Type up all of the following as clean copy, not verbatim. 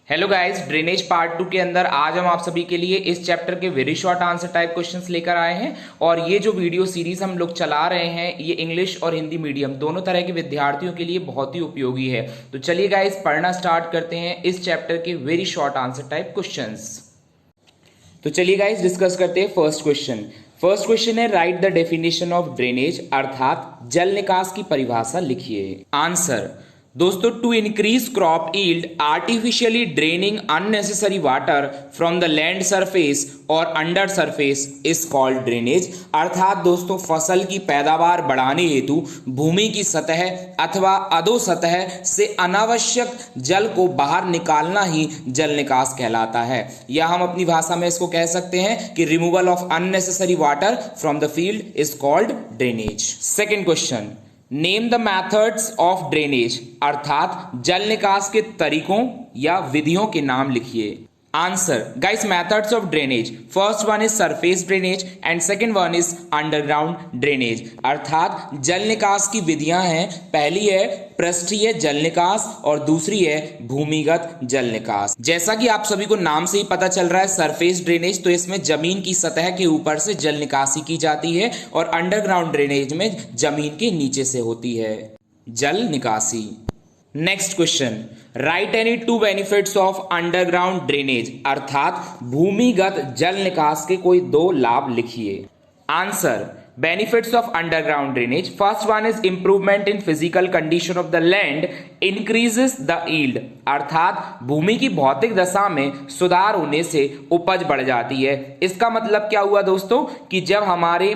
Hello guys, drainage part 2 के अंदर आज हम आप सभी के लिए इस चैप्टर के very short answer type questions लेकर आए हैं। और ये जो वीडियो सीरीज हम लोग चला रहे हैं ये इंग्लिश और हिंदी मीडियम दोनों तरह के विद्यार्थियों के लिए बहुत ही उपयोगी है। तो चलिए गाइस, पढ़ना स्टार्ट करते हैं इस चैप्टर के very short answer type questions. तो चलिए गाइस डिस्कस करते हैं फर्स्ट क्वेश्चन। फर्स्ट क्वेश्चन है write the definition of drainage, अर्थात जल निकास की परिभाषा लिखिए। आंसर दोस्तों, to increase crop yield artificially draining unnecessary water from the land surface और under surface is called drainage. अर्थात दोस्तों, फसल की पैदावार बढ़ाने हेतु भूमि की सतह अथवा अधो सतह से अनावश्यक जल को बाहर निकालना ही जल निकास कहलाता है। या हम अपनी भाषा में इसको कह सकते हैं कि removal of unnecessary water from the field is called drainage. Second question, name the methods of drainage, अर्थात जल निकास के तरीकों या विधियों के नाम लिखिए। Answer guys, methods of drainage, first one is surface drainage and second one is underground drainage. अर्थात जल निकास की विधियां हैं, पहली है पृष्ठीय जल निकास और दूसरी है भूमिगत जल निकास। जैसा कि आप सभी को नाम से ही पता चल रहा है, सरफेस ड्रेनेज तो इसमें जमीन की सतह के ऊपर से जल निकासी की जाती है और अंडरग्राउंड ड्रेनेज में जमीन के नीचे से होती है जल निकासी। Next question, right any two benefits of underground drainage, अर्थात भूमिगत जल निकास के कोई दो लाभ लिखिए। Answer benefits of underground drainage, first one is improvement in physical condition of the land, increases the yield, अर्थात भूमि की भौतिक दशा में सुधार होने से उपज बढ़ जाती है। इसका मतलब क्या हुआ दोस्तों कि जब हमारे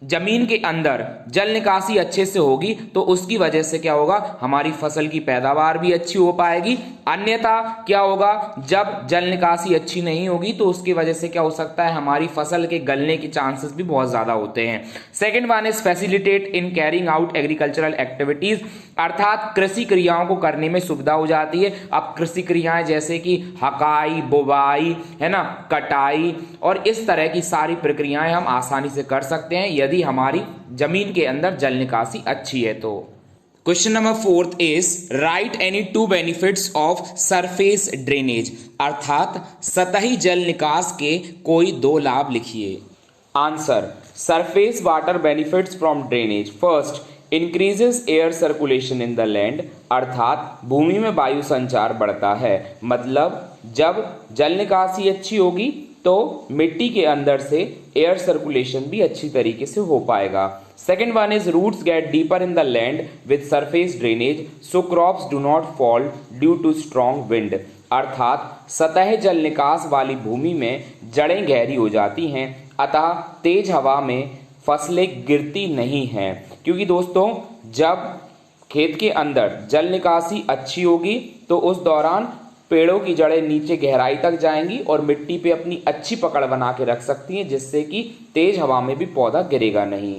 जमीन के अंदर जल निकासी अच्छे से होगी तो उसकी वजह से क्या होगा, हमारी फसल की पैदावार भी अच्छी हो पाएगी। अन्यथा क्या होगा, जब जल निकासी अच्छी नहीं होगी तो उसकी वजह से क्या हो सकता है, हमारी फसल के गलने के चांसेस भी बहुत ज्यादा होते हैं। Second one is facilitate in carrying out agricultural activities, अर्थात कृषि क्रियाओं को करने में सुविधा हो जाती है। अब कृषि क्रियाएं जैसे कि हकाई, बुवाई, है ना, कटाई और इस तरह की सारी प्रक्रियाएं हम आसानी से कर सकते हैं यदि हमारी जमीन के अंदर जल निकासी अच्छी है तो। Question number fourth is right any two benefits of surface drainage, अर्थात सतही जल निकास के कोई दो लाभ लिखिए। Answer surface water benefits from drainage, first increases air circulation in the land, अर्थात भूमि में वायु संचार बढ़ता है। मतलब जब जल निकासी अच्छी होगी तो मिट्टी के अंदर से एयर सर्कुलेशन भी अच्छी तरीके से हो पाएगा। Second one is roots get deeper in the land with surface drainage so crops do not fall due to strong wind, अर्थात सतह जल निकास वाली भूमि में जड़ें गहरी हो जाती हैं अतः तेज हवा में फसलें गिरती नहीं हैं। क्योंकि दोस्तों जब खेत के अंदर जल निकासी अच्छी होगी तो उस दौरान पेड़ों की जड़ें नीचे गहराई तक जाएंगी और मिट्टी पे अपनी अच्छी पकड़ बना के रख सकती हैं, जिससे कि तेज हवा में भी पौधा गिरेगा नहीं।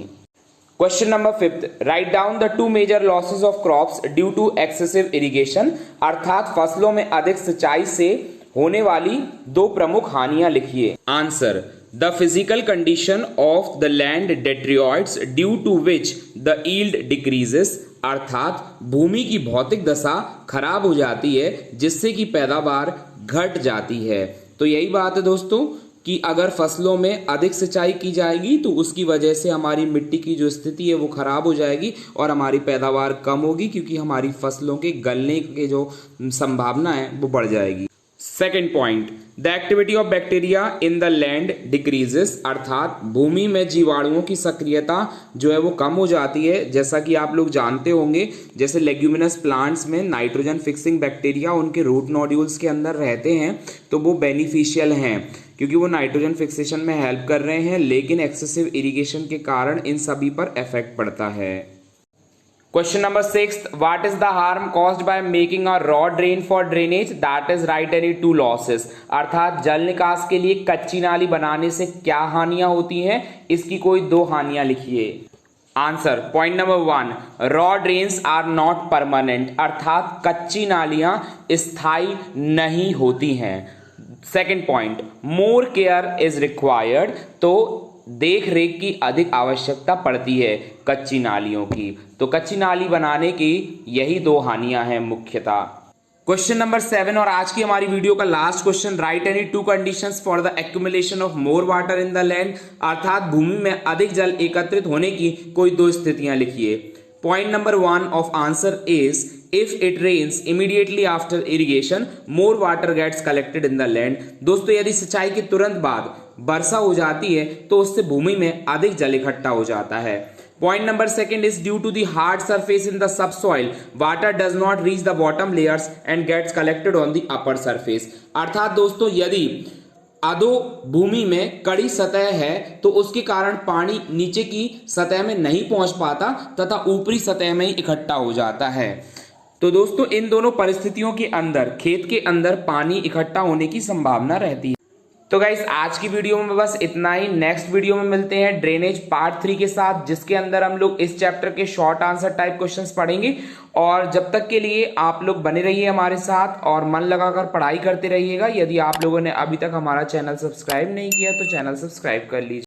Question number fifth, write down the two major losses of crops due to excessive irrigation, अर्थात फसलों में अधिक सिंचाई से होने वाली दो प्रमुख हानियां लिखिए। Answer the physical condition of the land deteriorates due to which the yield decreases, अर्थात भूमि की भौतिक दशा खराब हो जाती है जिससे कि पैदावार घट जाती है। तो यही बात है दोस्तों कि अगर फसलों में अधिक सिंचाई की जाएगी तो उसकी वजह से हमारी मिट्टी की जो स्थिति है वो खराब हो जाएगी और हमारी पैदावार कम होगी, क्योंकि हमारी फसलों के गलने के जो संभावना है वो बढ़ जाएगी। Second point, the activity of bacteria in the land decreases, अर्थात भूमि में जीवाणुओं की सक्रियता जो है वो कम हो जाती है। जैसा कि आप लोग जानते होंगे, जैसे लेग्यूमिनस प्लांट्स में नाइट्रोजन फिक्सिंग बैक्टीरिया उनके रूट नोड्यूल्स के अंदर रहते हैं तो वो बेनिफिशियल हैं क्योंकि वो नाइट्रोजन फिक्सेशन में हेल्प कर रहे हैं, लेकिन एक्सेसिव इरिगेशन के कारण इन सभी पर इफेक्ट पड़ता है। Question number sixth, what is the harm caused by making a raw drain for drainage, that is right any two losses, अर्थात जल निकास के लिए कच्ची नाली बनाने से क्या हानियां होती हैं, इसकी कोई दो हानियां लिखिए। Answer point number one, raw drains are not permanent, अर्थात कच्ची नालियां स्थायी नहीं होती हैं। Second point, more care is required, तो देख रेख की अधिक आवश्यकता पड़ती है कच्ची नालियों की। तो कच्ची नाली बनाने की यही दो हानियां हैं मुख्यतः। क्वेश्चन नंबर 7 और आज की हमारी वीडियो का last question, right any two conditions for the accumulation of more water in the land, अर्थात भूमि में अधिक जल एकत्रित होने की कोई दो स्थितियां लिखिए। Point number 1 of answer is if it rains immediately after irrigation more water gets collected in the land. दोस्तों यदि सिंचाई के तुरंत बाद वर्षा हो जाती है तो उससे भूमि में अधिक जल इकट्ठा हो जाता है। Point number 2 is due to the hard surface in the subsoil, water does not reach the bottom layers and gets collected on the upper surface। अर्थात दोस्तों यदि अधो भूमि में कड़ी सतह है तो उसके कारण पानी नीचे की सतह में नहीं पहुंच पाता तथा ऊपरी सतह में ही इकट्ठा हो जाता है। तो दोस्तों इन दोनों परिस्थितियों के अंदर खेत के अंदर पानी इकट्ठा होने की संभावना रहती है। तो गाइस आज की वीडियो में बस इतना ही। नेक्स्ट वीडियो में मिलते हैं ड्रेनेज पार्ट 3 के साथ, जिसके अंदर हम लोग इस चैप्टर के शॉर्ट आंसर टाइप क्वेश्चंस पढ़ेंगे। और जब तक के लिए आप लोग बने रहिए हमारे साथ और मन लगाकर पढ़ाई करते रहिएगा। यदि आप लोगों ने अभी तक हमारा चैनल सब्सक्राइब नहीं किया तो चैनल सब्सक्राइब कर लीजिए।